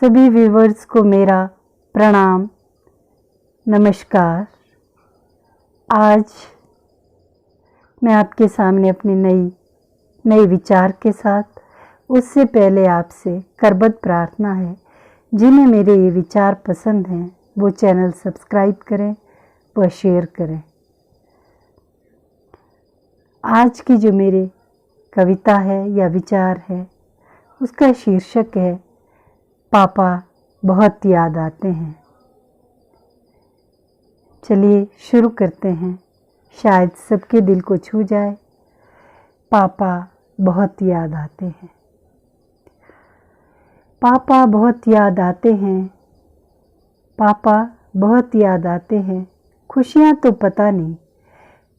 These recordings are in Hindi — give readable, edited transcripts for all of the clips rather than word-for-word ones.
सभी व्यूवर्स को मेरा प्रणाम, नमस्कार। आज मैं आपके सामने अपनी नई विचार के साथ, उससे पहले आपसे करबद्ध प्रार्थना है, जिन्हें मेरे ये विचार पसंद हैं वो चैनल सब्सक्राइब करें व शेयर करें। आज की जो मेरी कविता है या विचार है, उसका शीर्षक है पापा बहुत याद आते हैं। चलिए शुरू करते हैं, शायद सबके दिल को छू जाए। पापा बहुत याद आते हैं। पापा बहुत याद आते हैं, पापा बहुत याद आते हैं। खुशियाँ तो पता नहीं,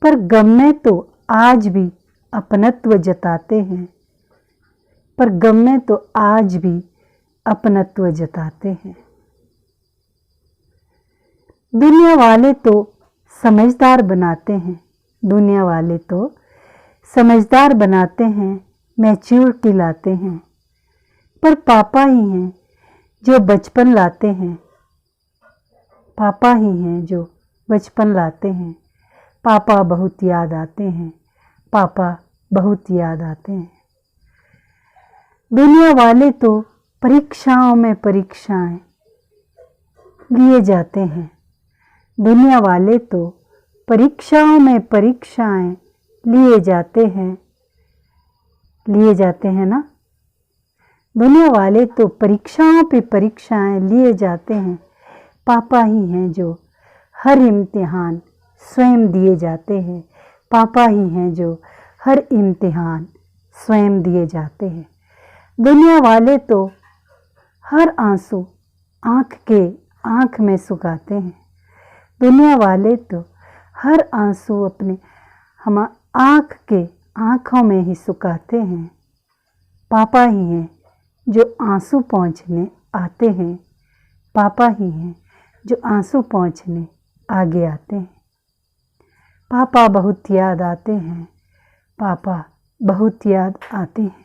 पर गम में तो आज भी अपनत्व जताते हैं। पर गम में तो आज भी अपनत्व जताते हैं। दुनिया वाले तो समझदार बनाते हैं, दुनिया वाले तो समझदार बनाते हैं, मैच्योरिटी लाते हैं। पर पापा ही हैं जो बचपन लाते हैं, पापा ही हैं जो बचपन लाते हैं। पापा बहुत याद आते हैं, पापा बहुत याद आते हैं। दुनिया वाले तो परीक्षाओं में परीक्षाएं लिए जाते हैं, दुनिया वाले तो परीक्षाओं में परीक्षाएं लिए जाते हैं ना। दुनिया वाले तो परीक्षाओं पे परीक्षाएं लिए जाते हैं। पापा ही हैं जो हर इम्तिहान स्वयं दिए जाते हैं, पापा ही हैं जो हर इम्तिहान स्वयं दिए जाते हैं। दुनिया वाले तो हर आंसू आँख में सुखाते हैं, दुनिया वाले तो हर आंसू अपने हम आँखों में ही सुखाते हैं। पापा ही हैं जो आंसू पोंछने आते हैं, पापा ही हैं जो आंसू पोंछने आगे आते हैं। पापा बहुत याद आते हैं, पापा बहुत याद आते हैं।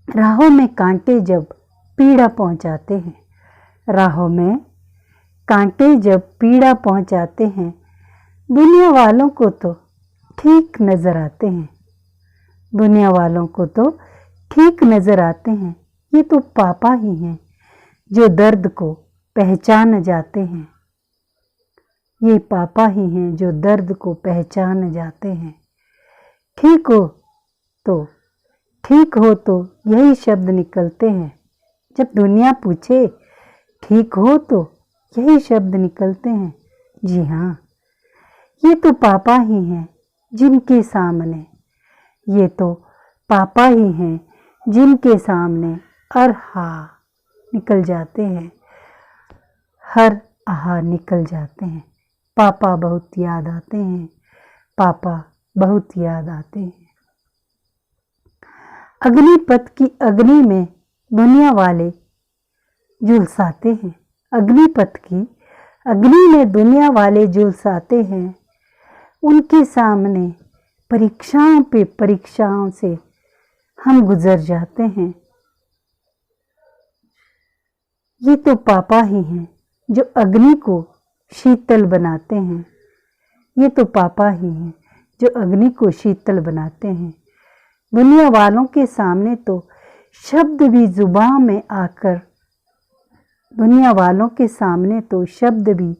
राहों में कांटे जब पीड़ा पहुंचाते हैं, राहों में कांटे जब पीड़ा पहुंचाते हैं, दुनिया वालों को तो ठीक नज़र आते हैं, दुनिया वालों को तो ठीक नज़र आते हैं। ये तो पापा ही हैं जो दर्द को पहचान जाते हैं, ये पापा ही हैं जो दर्द को पहचान जाते हैं। ठीक हो तो यही शब्द निकलते हैं, जब दुनिया पूछे ठीक हो तो यही शब्द निकलते हैं। जी हाँ, ये तो पापा ही हैं जिनके सामने, ये तो पापा ही हैं जिनके सामने हर हा निकल जाते हैं, हर आहा निकल जाते हैं। पापा बहुत याद आते हैं, पापा बहुत याद आते हैं। अग्निपथ की अग्नि में दुनिया वाले झुलसाते हैं, अग्निपथ की अग्नि में दुनिया वाले झुलसाते हैं। उनके सामने परीक्षाओं पे परीक्षाओं से हम गुजर जाते हैं। ये तो पापा ही हैं जो अग्नि को शीतल बनाते हैं, ये तो पापा ही हैं जो अग्नि को शीतल बनाते हैं। दुनिया वालों के सामने तो शब्द भी जुबान में आकर, दुनिया वालों के सामने तो शब्द भी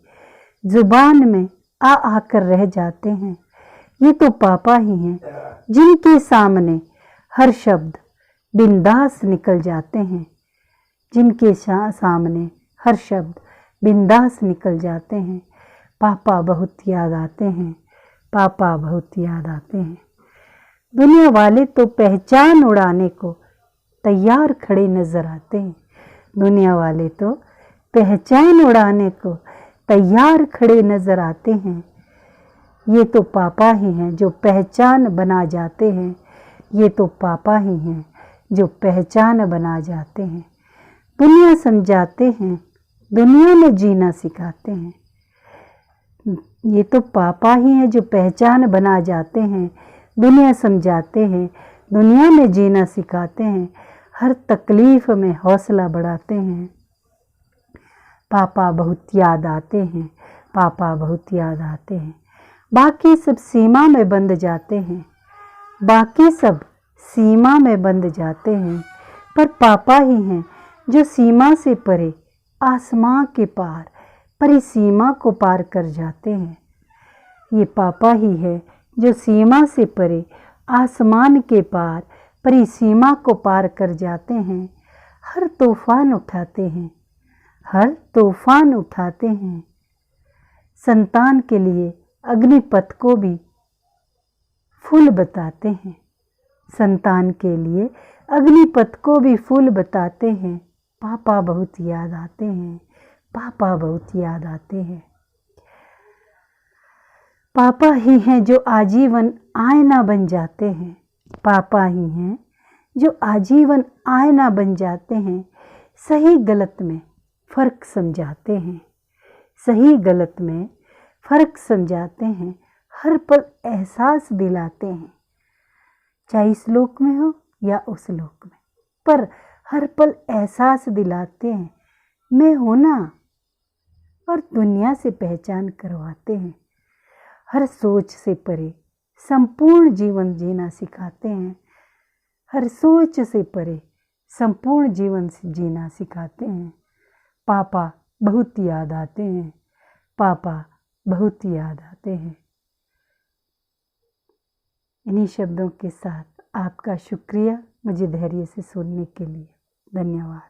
जुबान में आकर रह जाते हैं। ये तो पापा ही हैं जिनके सामने हर शब्द बिंदास निकल जाते हैं, जिनके सामने हर शब्द बिंदास निकल जाते हैं। पापा बहुत याद आते हैं, पापा बहुत याद आते हैं। दुनिया वाले तो पहचान उड़ाने को तैयार खड़े नजर आते हैं, दुनिया वाले तो पहचान उड़ाने को तैयार खड़े नजर आते हैं। ये तो पापा ही हैं जो पहचान बना जाते हैं, ये तो पापा ही हैं जो पहचान बना जाते हैं। दुनिया समझाते हैं, दुनिया में जीना सिखाते हैं। ये तो पापा ही हैं जो पहचान बना जाते हैं, दुनिया समझाते हैं, दुनिया में जीना सिखाते हैं। हर तकलीफ में हौसला बढ़ाते हैं। पापा बहुत याद आते हैं, पापा बहुत याद आते हैं। बाकी सब सीमा में बंध जाते हैं, बाकी सब सीमा में बंध जाते हैं, पर पापा ही हैं जो सीमा से परे, आसमां के पार, परिसीमा को पार कर जाते हैं। ये पापा ही है जो सीमा से परे, आसमान के पार, परिसीमा को पार कर जाते हैं। हर तूफान उठाते हैं, हर तूफान उठाते हैं। संतान के लिए अग्निपथ को भी फूल बताते हैं, संतान के लिए अग्निपथ को भी फूल बताते हैं। पापा बहुत याद आते हैं, पापा बहुत याद आते हैं। पापा ही हैं जो आजीवन आईना बन जाते हैं, पापा ही हैं जो आजीवन आईना बन जाते हैं। सही गलत में फ़र्क समझाते हैं, सही गलत में फ़र्क समझाते हैं। हर पल एहसास दिलाते हैं, चाहे इस लोक में हो या उस लोक में, पर हर पल एहसास दिलाते हैं मैं हूं ना, और दुनिया से पहचान करवाते हैं। हर सोच से परे संपूर्ण जीवन जीना सिखाते हैं, हर सोच से परे संपूर्ण जीवन जीना सिखाते हैं। पापा बहुत याद आते हैं, पापा बहुत याद आते हैं। इन्हीं शब्दों के साथ आपका शुक्रिया मुझे धैर्य से सुनने के लिए। धन्यवाद।